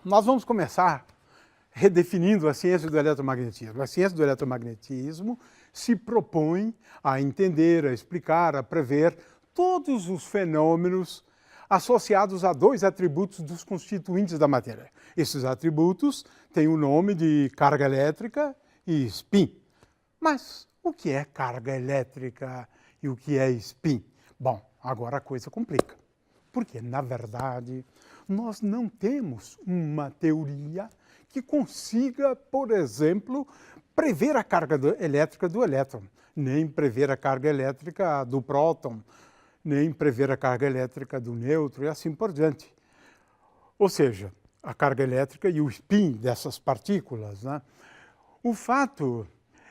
nós vamos começar redefinindo a ciência do eletromagnetismo. A ciência do eletromagnetismo se propõe a entender, a explicar, a prever todos os fenômenos associados a dois atributos dos constituintes da matéria. Esses atributos têm o nome de carga elétrica e spin. Mas o que é carga elétrica e o que é spin? Bom, agora a coisa complica. Porque, na verdade, nós não temos uma teoria que consiga, por exemplo, prever a carga elétrica do elétron, nem prever a carga elétrica do próton, nem prever a carga elétrica do nêutron e assim por diante. Ou seja, a carga elétrica e o spin dessas partículas, né? O fato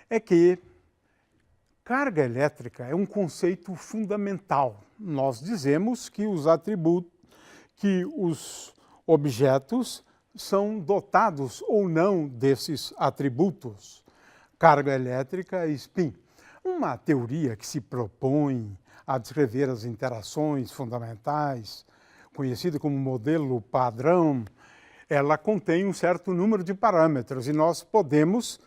é que carga elétrica é um conceito fundamental. Nós dizemos que os objetos são dotados ou não desses atributos, carga elétrica e spin. Uma teoria que se propõe a descrever as interações fundamentais, conhecida como modelo padrão, ela contém um certo número de parâmetros e nós podemos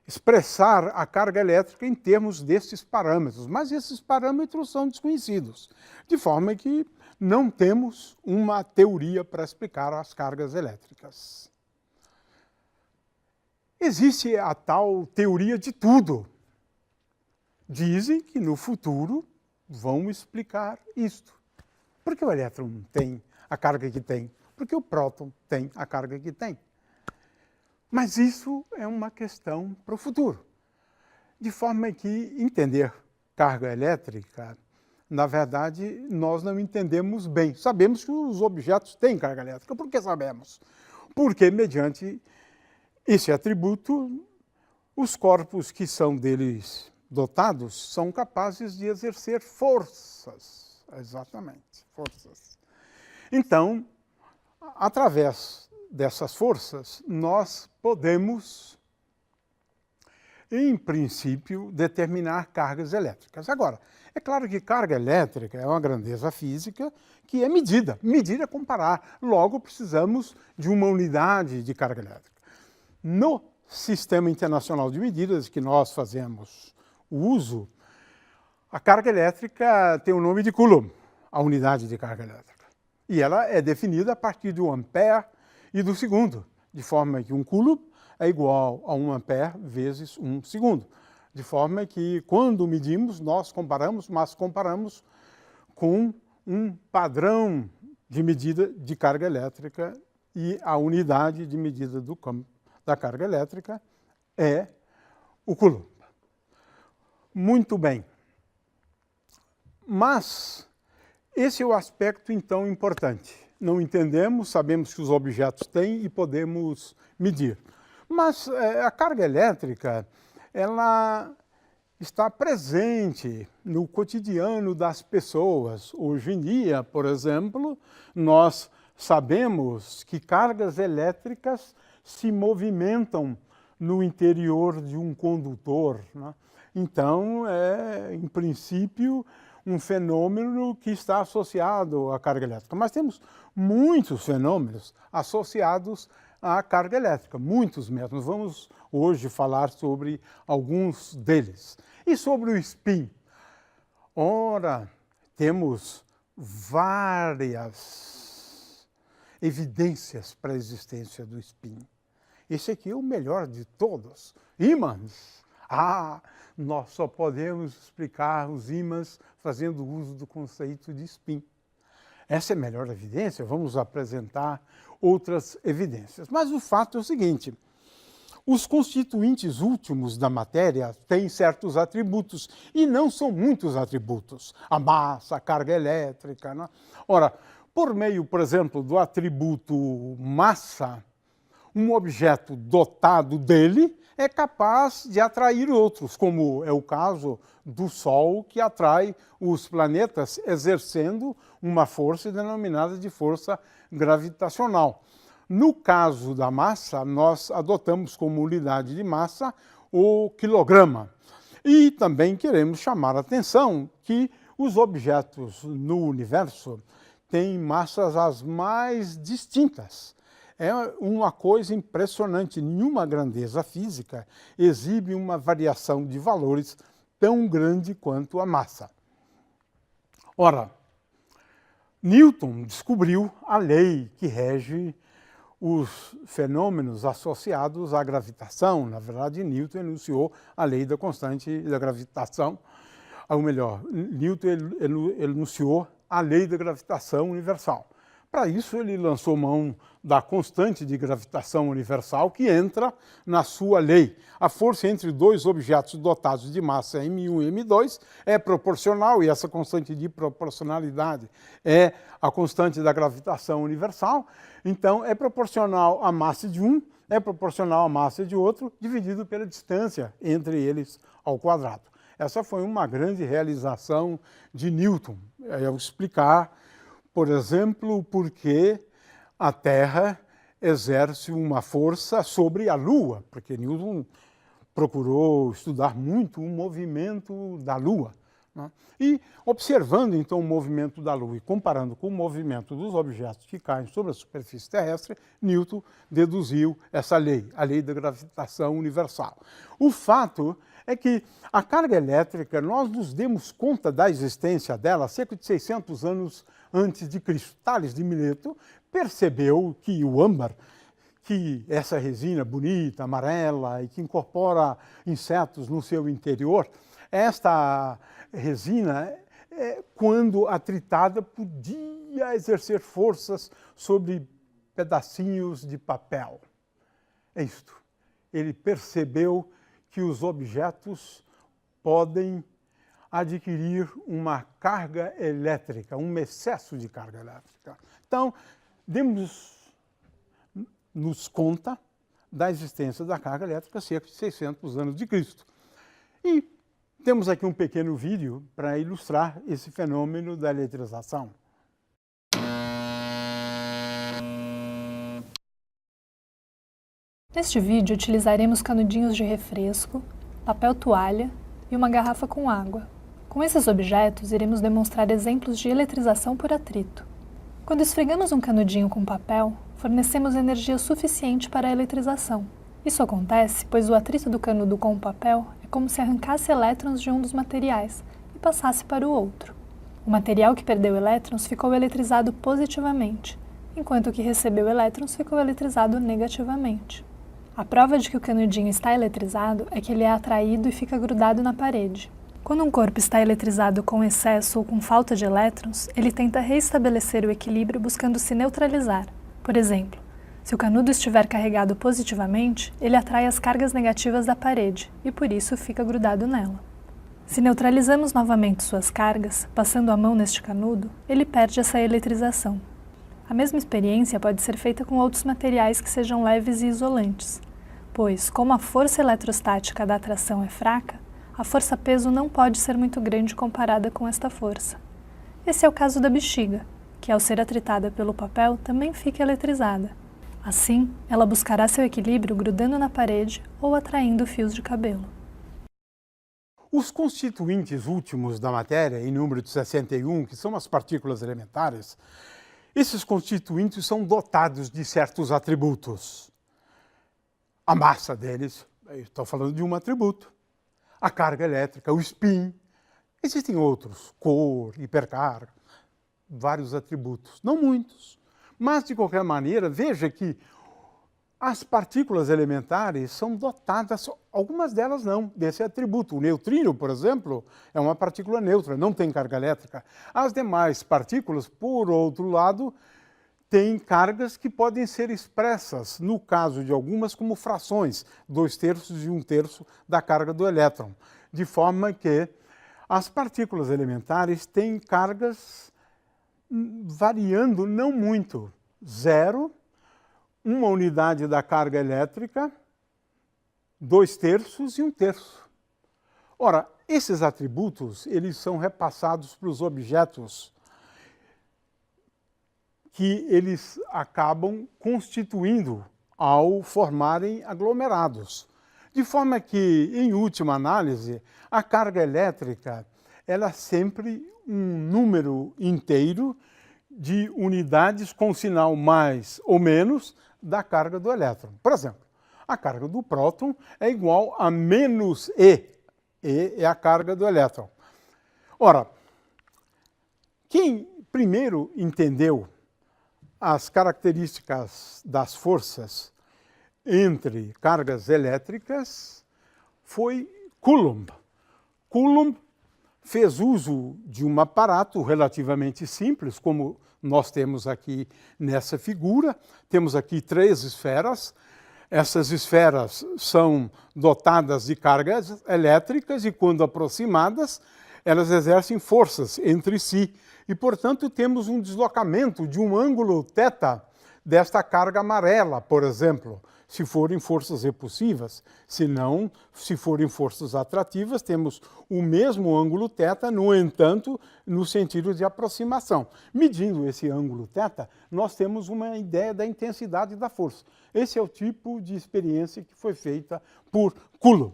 expressar a carga elétrica em termos desses parâmetros, mas esses parâmetros são desconhecidos, de forma que não temos uma teoria para explicar as cargas elétricas. Existe a tal teoria de tudo. Dizem que no futuro vão explicar isto. Por que o elétron tem a carga que tem? Porque o próton tem a carga que tem. Mas isso é uma questão para o futuro. De forma que entender carga elétrica, na verdade, nós não entendemos bem. Sabemos que os objetos têm carga elétrica. Por que sabemos? Porque, mediante esse atributo, os corpos que são deles dotados são capazes de exercer forças. Exatamente, forças. Então, através dessas forças, nós podemos, em princípio, determinar cargas elétricas. Agora, é claro que carga elétrica é uma grandeza física que é medida. Medir é comparar. Logo, precisamos de uma unidade de carga elétrica. No Sistema Internacional de Medidas que nós fazemos o uso, a carga elétrica tem o nome de Coulomb, a unidade de carga elétrica. E ela é definida a partir do ampere e do segundo, de forma que um Coulomb é igual a 1 ampere vezes 1 segundo. De forma que, quando medimos, nós comparamos, mas comparamos com um padrão de medida de carga elétrica e a unidade de medida do campo da carga elétrica é o Coulomb. Muito bem. Mas esse é o aspecto, então, importante. Não entendemos, sabemos que os objetos têm e podemos medir. Mas a carga elétrica, ela está presente no cotidiano das pessoas. Hoje em dia, por exemplo, nós sabemos que cargas elétricas se movimentam no interior de um condutor, né? Então, é, em princípio, um fenômeno que está associado à carga elétrica. Mas temos muitos fenômenos associados à carga elétrica, muitos mesmo. Vamos hoje falar sobre alguns deles. E sobre o spin? Ora, temos várias evidências para a existência do spin. Esse aqui é o melhor de todos. Ímãs. Nós só podemos explicar os ímãs fazendo uso do conceito de spin. Essa é a melhor evidência, vamos apresentar outras evidências. Mas o fato é o seguinte, os constituintes últimos da matéria têm certos atributos, e não são muitos atributos. A massa, a carga elétrica, né? Ora, por meio, por exemplo, do atributo massa, um objeto dotado dele é capaz de atrair outros, como é o caso do Sol, que atrai os planetas exercendo uma força denominada de força gravitacional. No caso da massa, nós adotamos como unidade de massa o quilograma. E também queremos chamar a atenção que os objetos no universo têm massas as mais distintas. É uma coisa impressionante. Nenhuma grandeza física exibe uma variação de valores tão grande quanto a massa. Ora, Newton descobriu a lei que rege os fenômenos associados à gravitação. Na verdade, Newton enunciou a lei da constante da gravitação, ou melhor, Newton enunciou a lei da gravitação universal. Para isso, ele lançou mão da constante de gravitação universal, que entra na sua lei. A força entre dois objetos dotados de massa m1 e m2 é proporcional, e essa constante de proporcionalidade é a constante da gravitação universal. Então, é proporcional à massa de um, é proporcional à massa de outro, dividido pela distância entre eles ao quadrado. Essa foi uma grande realização de Newton, ao explicar, por exemplo, por que a Terra exerce uma força sobre a Lua, porque Newton procurou estudar muito o movimento da Lua, né? E observando então o movimento da Lua e comparando com o movimento dos objetos que caem sobre a superfície terrestre, Newton deduziu essa lei, a lei da gravitação universal. O fato é que a carga elétrica, nós nos demos conta da existência dela cerca de 600 anos antes de Cristo. Tales de Mileto percebeu que o âmbar, que essa resina bonita, amarela e que incorpora insetos no seu interior, esta resina, quando atritada, podia exercer forças sobre pedacinhos de papel. É isto. Ele percebeu que os objetos podem adquirir uma carga elétrica, um excesso de carga elétrica. Então, demos-nos conta da existência da carga elétrica cerca de 600 anos de Cristo. E temos aqui um pequeno vídeo para ilustrar esse fenômeno da eletrização. Neste vídeo utilizaremos canudinhos de refresco, papel toalha e uma garrafa com água. Com esses objetos, iremos demonstrar exemplos de eletrização por atrito. Quando esfregamos um canudinho com papel, fornecemos energia suficiente para a eletrização. Isso acontece pois o atrito do canudo com o papel é como se arrancasse elétrons de um dos materiais e passasse para o outro. O material que perdeu elétrons ficou eletrizado positivamente, enquanto o que recebeu elétrons ficou eletrizado negativamente. A prova de que o canudinho está eletrizado é que ele é atraído e fica grudado na parede. Quando um corpo está eletrizado com excesso ou com falta de elétrons, ele tenta reestabelecer o equilíbrio buscando se neutralizar. Por exemplo, se o canudo estiver carregado positivamente, ele atrai as cargas negativas da parede e por isso fica grudado nela. Se neutralizamos novamente suas cargas, passando a mão neste canudo, ele perde essa eletrização. A mesma experiência pode ser feita com outros materiais que sejam leves e isolantes, pois, como a força eletrostática da atração é fraca, a força-peso não pode ser muito grande comparada com esta força. Esse é o caso da bexiga, que ao ser atritada pelo papel também fica eletrizada. Assim, ela buscará seu equilíbrio grudando na parede ou atraindo fios de cabelo. Os constituintes últimos da matéria, em número de 61, que são as partículas elementares, esses constituintes são dotados de certos atributos. A massa deles, estou falando de um atributo. A carga elétrica, o spin. Existem outros, cor, hipercarga, vários atributos. Não muitos, mas de qualquer maneira, veja que as partículas elementares são dotadas, algumas delas não, desse atributo. O neutrino, por exemplo, é uma partícula neutra, não tem carga elétrica. As demais partículas, por outro lado, têm cargas que podem ser expressas, no caso de algumas, como frações, 2/3 e 1/3 da carga do elétron. De forma que as partículas elementares têm cargas variando não muito. 0, 1 unidade da carga elétrica, 2/3 e 1/3. Ora, esses atributos, eles são repassados para os objetos que eles acabam constituindo ao formarem aglomerados. De forma que, em última análise, a carga elétrica ela é sempre um número inteiro de unidades com sinal mais ou menos da carga do elétron. Por exemplo, a carga do próton é igual a menos E. E é a carga do elétron. Ora, quem primeiro entendeu as características das forças entre cargas elétricas foi Coulomb. Coulomb fez uso de um aparato relativamente simples, como nós temos aqui nessa figura. Temos aqui 3 esferas. Essas esferas são dotadas de cargas elétricas e, quando aproximadas, elas exercem forças entre si. E, portanto, temos um deslocamento de um ângulo θ desta carga amarela, por exemplo, se forem forças repulsivas. Se não, se forem forças atrativas, temos o mesmo ângulo θ, no entanto, no sentido de aproximação. Medindo esse ângulo θ, nós temos uma ideia da intensidade da força. Esse é o tipo de experiência que foi feita por Coulomb.